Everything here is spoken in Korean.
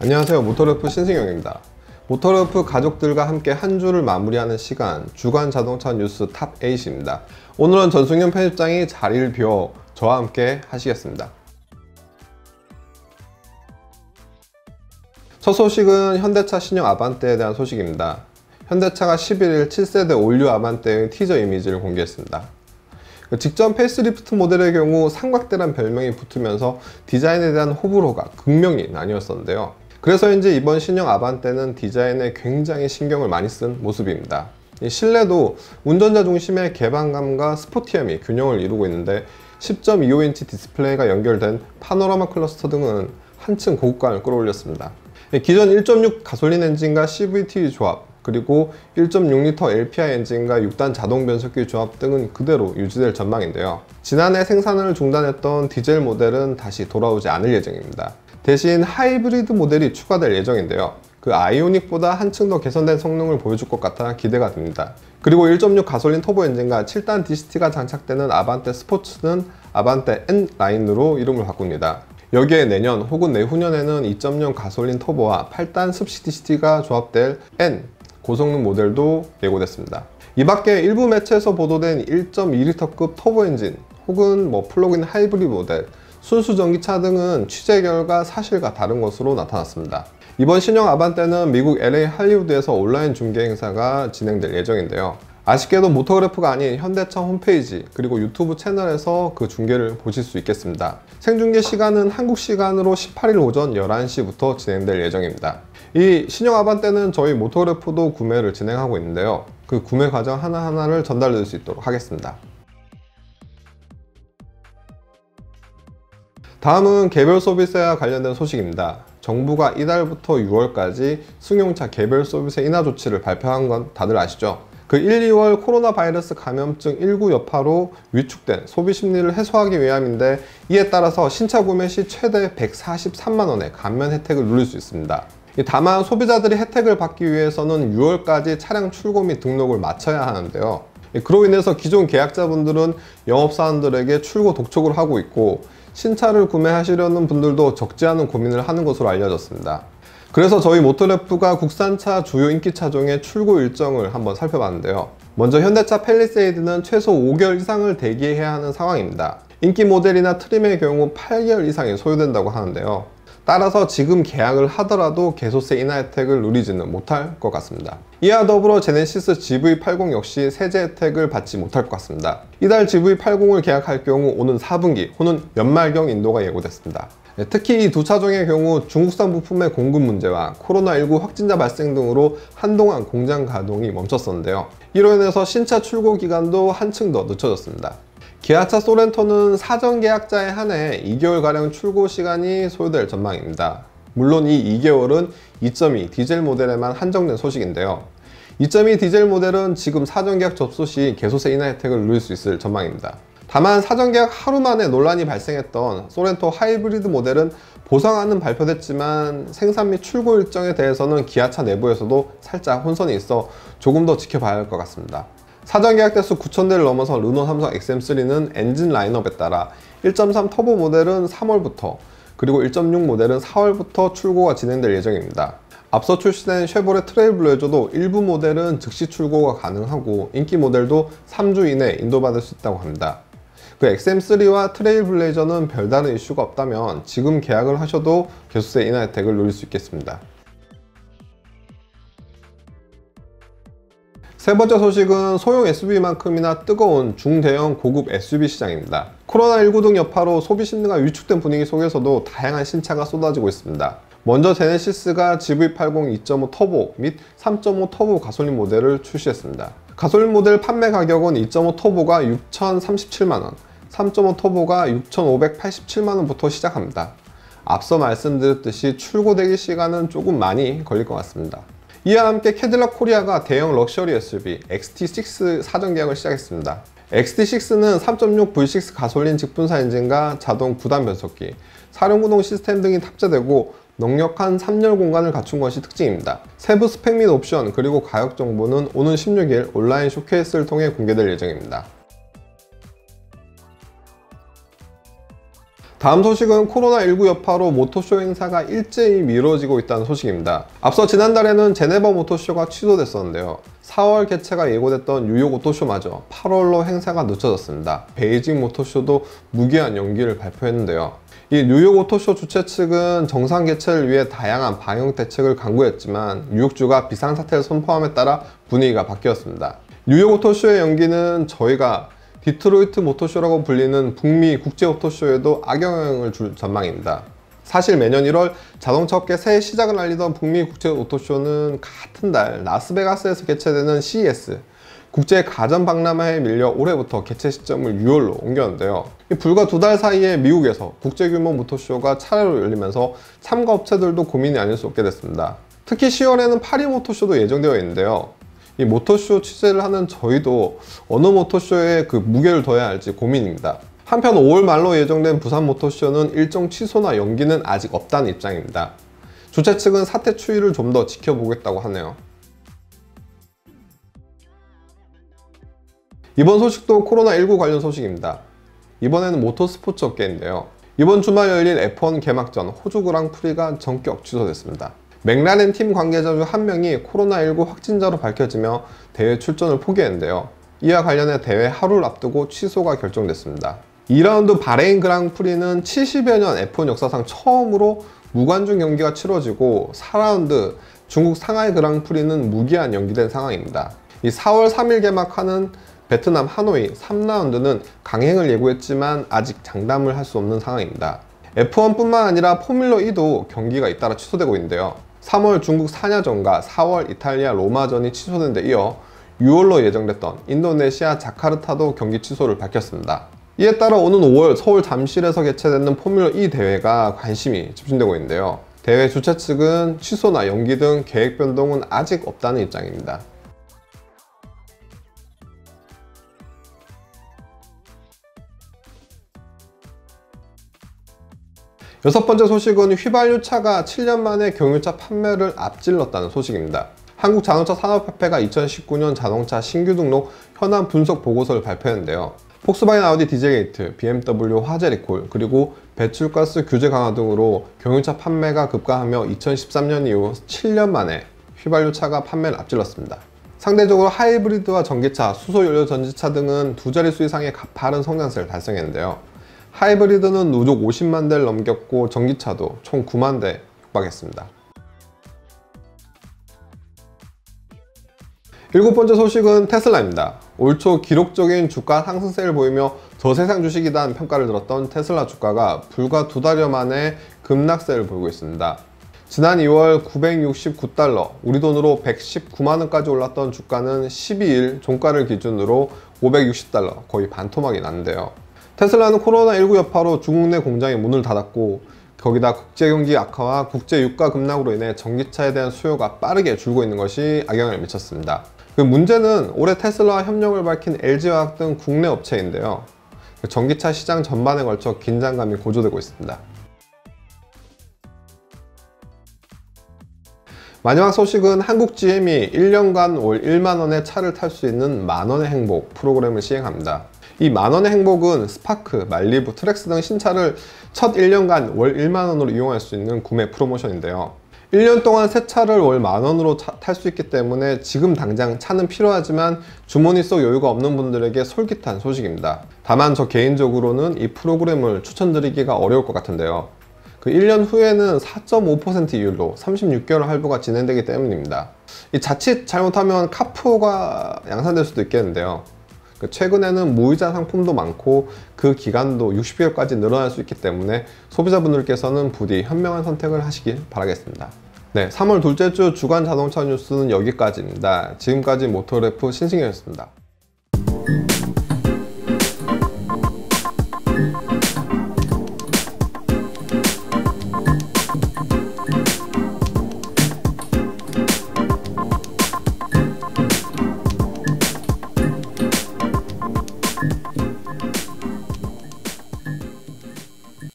안녕하세요, 모터르프 신승용입니다. 모터르프 가족들과 함께 한 주를 마무리하는 시간, 주간 자동차 뉴스 탑 8입니다. 오늘은 전승용 편집장이 자리를 비워 저와 함께 하시겠습니다. 첫 소식은 현대차 신형 아반떼에 대한 소식입니다. 현대차가 11일 7세대 올류 아반떼의 티저 이미지를 공개했습니다. 직전 페이스리프트 모델의 경우 삼각대란 별명이 붙으면서 디자인에 대한 호불호가 극명히 나뉘었었는데요. 그래서인지 이번 신형 아반떼는 디자인에 굉장히 신경을 많이 쓴 모습입니다. 실내도 운전자 중심의 개방감과 스포티함이 균형을 이루고 있는데 10.25인치 디스플레이가 연결된 파노라마 클러스터 등은 한층 고급감을 끌어올렸습니다. 기존 1.6 가솔린 엔진과 CVT 조합, 그리고 1.6L LPI 엔진과 6단 자동 변속기 조합 등은 그대로 유지될 전망인데요. 지난해 생산을 중단했던 디젤 모델은 다시 돌아오지 않을 예정입니다. 대신 하이브리드 모델이 추가될 예정인데요. 그 아이오닉보다 한층 더 개선된 성능을 보여줄 것 같아 기대가 됩니다. 그리고 1.6 가솔린 터보 엔진과 7단 DCT가 장착되는 아반떼 스포츠는 아반떼 N 라인으로 이름을 바꿉니다. 여기에 내년 혹은 내후년에는 2.0 가솔린 터보와 8단 습식 DCT가 조합될 N 고성능 모델도 예고됐습니다. 이 밖에 일부 매체에서 보도된 1.2L급 터보 엔진 혹은 플러그인 하이브리드 모델, 순수 전기차 등은 취재 결과 사실과 다른 것으로 나타났습니다. 이번 신형 아반떼는 미국 LA 할리우드에서 온라인 중계 행사가 진행될 예정인데요. 아쉽게도 모터그래프가 아닌 현대차 홈페이지 그리고 유튜브 채널에서 그 중계를 보실 수 있겠습니다. 생중계 시간은 한국 시간으로 18일 오전 11시부터 진행될 예정입니다. 이 신형 아반떼는 저희 모터그래프도 구매를 진행하고 있는데요. 그 구매 과정 하나하나를 전달드릴 수 있도록 하겠습니다. 다음은 개별 소비세와 관련된 소식입니다. 정부가 이달부터 6월까지 승용차 개별 소비세 인하 조치를 발표한 건 다들 아시죠? 그 1, 2월 코로나 바이러스 감염증 19 여파로 위축된 소비 심리를 해소하기 위함인데, 이에 따라서 신차 구매 시 최대 143만원의 감면 혜택을 누릴 수 있습니다. 다만 소비자들이 혜택을 받기 위해서는 6월까지 차량 출고 및 등록을 마쳐야 하는데요. 그로 인해서 기존 계약자분들은 영업사원들에게 출고 독촉을 하고 있고, 신차를 구매하시려는 분들도 적지 않은 고민을 하는 것으로 알려졌습니다. 그래서 저희 모터랩프가 국산차 주요 인기 차종의 출고 일정을 한번 살펴봤는데요. 먼저 현대차 팰리세이드는 최소 5개월 이상을 대기해야 하는 상황입니다. 인기 모델이나 트림의 경우 8개월 이상이 소요된다고 하는데요. 따라서 지금 계약을 하더라도 개소세 인하 혜택을 누리지는 못할 것 같습니다. 이와 더불어 제네시스 GV80 역시 세제 혜택을 받지 못할 것 같습니다. 이달 GV80을 계약할 경우 오는 4분기 혹은 연말경 인도가 예고됐습니다. 특히 이 두 차종의 경우 중국산 부품의 공급 문제와 코로나19 확진자 발생 등으로 한동안 공장 가동이 멈췄었는데요. 이로 인해서 신차 출고 기간도 한층 더 늦춰졌습니다. 기아차 소렌토는 사전 계약자에 한해 2개월가량 출고 시간이 소요될 전망입니다. 물론 이 2개월은 2.2 디젤 모델에만 한정된 소식인데요. 2.2 디젤 모델은 지금 사전 계약 접수 시 개소세 인하 혜택을 누릴 수 있을 전망입니다. 다만 사전 계약 하루 만에 논란이 발생했던 소렌토 하이브리드 모델은 보상안은 발표됐지만 생산 및 출고 일정에 대해서는 기아차 내부에서도 살짝 혼선이 있어 조금 더 지켜봐야 할 것 같습니다. 사전 계약 대수 9,000대를 넘어선 르노 삼성 XM3는 엔진 라인업에 따라 1.3 터보 모델은 3월부터 그리고 1.6 모델은 4월부터 출고가 진행될 예정입니다. 앞서 출시된 쉐보레 트레일블레이저도 일부 모델은 즉시 출고가 가능하고 인기 모델도 3주 이내 인도받을 수 있다고 합니다. 그 XM3와 트레일블레이저는 별다른 이슈가 없다면 지금 계약을 하셔도 개소세 인하 혜택을 누릴 수 있겠습니다. 세 번째 소식은 소형 SUV만큼이나 뜨거운 중대형 고급 SUV 시장입니다. 코로나19 등 여파로 소비 심리가 위축된 분위기 속에서도 다양한 신차가 쏟아지고 있습니다. 먼저 제네시스가 GV80 2.5 터보 및 3.5 터보 가솔린 모델을 출시했습니다. 가솔린 모델 판매 가격은 2.5 터보가 6,037만원, 3.5 터보가 6,587만원부터 시작합니다. 앞서 말씀드렸듯이 출고 대기 시간은 조금 많이 걸릴 것 같습니다. 이와 함께 캐딜락 코리아가 대형 럭셔리 SUV XT6 사전 계약을 시작했습니다. XT6는 3.6 V6 가솔린 직분사 엔진과 자동 9단 변속기, 사륜구동 시스템 등이 탑재되고 넉넉한 3열 공간을 갖춘 것이 특징입니다. 세부 스펙 및 옵션 그리고 가격 정보는 오는 16일 온라인 쇼케이스를 통해 공개될 예정입니다. 다음 소식은 코로나19 여파로 모터쇼 행사가 일제히 미뤄지고 있다는 소식입니다. 앞서 지난달에는 제네버 모터쇼가 취소됐었는데요. 4월 개최가 예고됐던 뉴욕 오토쇼마저 8월로 행사가 늦춰졌습니다. 베이징 모터쇼도 무기한 연기를 발표했는데요. 이 뉴욕 오토쇼 주최 측은 정상 개최를 위해 다양한 방역 대책을 강구했지만 뉴욕주가 비상사태를 선포함에 따라 분위기가 바뀌었습니다. 뉴욕 오토쇼의 연기는 저희가 디트로이트 모터쇼라고 불리는 북미 국제 오토쇼에도 악영향을 줄 전망입니다. 사실 매년 1월 자동차 업계 새해 시작을 알리던 북미 국제 오토쇼는 같은 달 라스베가스에서 개최되는 CES 국제 가전 박람회에 밀려 올해부터 개최 시점을 6월로 옮겼는데요. 불과 2달 사이에 미국에서 국제규모 모터쇼가 차례로 열리면서 참가 업체들도 고민이 아닐 수 없게 됐습니다. 특히 10월에는 파리 모터쇼도 예정되어 있는데요. 이 모터쇼 취재를 하는 저희도 어느 모터쇼에 그 무게를 둬야 할지 고민입니다. 한편 5월 말로 예정된 부산 모터쇼는 일정 취소나 연기는 아직 없다는 입장입니다. 주최 측은 사태 추이를 좀 더 지켜보겠다고 하네요. 이번 소식도 코로나19 관련 소식입니다. 이번에는 모터스포츠 업계인데요. 이번 주말 열릴 F1 개막전 호주 그랑프리가 전격 취소됐습니다. 맥라렌 팀 관계자 중 한 명이 코로나19 확진자로 밝혀지며 대회 출전을 포기했는데요. 이와 관련해 대회 하루를 앞두고 취소가 결정됐습니다. 2라운드 바레인 그랑프리는 70여 년 F1 역사상 처음으로 무관중 경기가 치러지고 4라운드 중국 상하이 그랑프리는 무기한 연기된 상황입니다. 이 4월 3일 개막하는 베트남 하노이 3라운드는 강행을 예고했지만 아직 장담을 할 수 없는 상황입니다. F1뿐만 아니라 포뮬러2도 경기가 잇따라 취소되고 있는데요. 3월 중국 사냐전과 4월 이탈리아 로마전이 취소된 데 이어 6월로 예정됐던 인도네시아 자카르타도 경기 취소를 밝혔습니다. 이에 따라 오는 5월 서울 잠실에서 개최되는 포뮬러2 대회가 관심이 집중되고 있는데요. 대회 주최 측은 취소나 연기 등 계획 변동은 아직 없다는 입장입니다. 여섯 번째 소식은 휘발유차가 7년 만에 경유차 판매를 앞질렀다는 소식입니다. 한국자동차산업협회가 2019년 자동차 신규 등록 현황 분석 보고서를 발표했는데요. 폭스바겐 아우디 디젤게이트, BMW 화재 리콜, 그리고 배출가스 규제 강화 등으로 경유차 판매가 급감하며 2013년 이후 7년 만에 휘발유차가 판매를 앞질렀습니다. 상대적으로 하이브리드와 전기차, 수소연료 전지차 등은 두 자릿수 이상의 가파른 성장세를 달성했는데요. 하이브리드는 누적 50만 대를 넘겼고 전기차도 총 9만 대 육박했습니다. 일곱 번째 소식은 테슬라입니다. 올 초 기록적인 주가 상승세를 보이며 저세상 주식이라는 평가를 들었던 테슬라 주가가 불과 2달여 만에 급락세를 보이고 있습니다. 지난 2월 969달러, 우리 돈으로 119만원까지 올랐던 주가는 12일 종가를 기준으로 560달러, 거의 반토막이 났는데요. 테슬라는 코로나19 여파로 중국 내 공장이 문을 닫았고 거기다 국제경기 악화와 국제유가 급락으로 인해 전기차에 대한 수요가 빠르게 줄고 있는 것이 악영향을 미쳤습니다. 그 문제는 올해 테슬라와 협력을 밝힌 LG화학 등 국내 업체인데요. 전기차 시장 전반에 걸쳐 긴장감이 고조되고 있습니다. 마지막 소식은 한국 GM이 1년간 월 1만원의 차를 탈 수 있는 만원의 행복 프로그램을 시행합니다. 이 만원의 행복은 스파크, 말리부, 트랙스 등 신차를 첫 1년간 월 1만원으로 이용할 수 있는 구매 프로모션인데요. 1년 동안 새 차를 월 만원으로 탈 수 있기 때문에 지금 당장 차는 필요하지만 주머니 속 여유가 없는 분들에게 솔깃한 소식입니다. 다만 저 개인적으로는 이 프로그램을 추천드리기가 어려울 것 같은데요. 그 1년 후에는 4.5% 이율로 36개월 할부가 진행되기 때문입니다. 이 자칫 잘못하면 카푸어가 양산될 수도 있겠는데요. 최근에는 무이자 상품도 많고 그 기간도 60개월까지 늘어날 수 있기 때문에 소비자분들께서는 부디 현명한 선택을 하시길 바라겠습니다. 네, 3월 둘째 주 주간 자동차 뉴스는 여기까지입니다. 지금까지 모터래프 신승현이었습니다.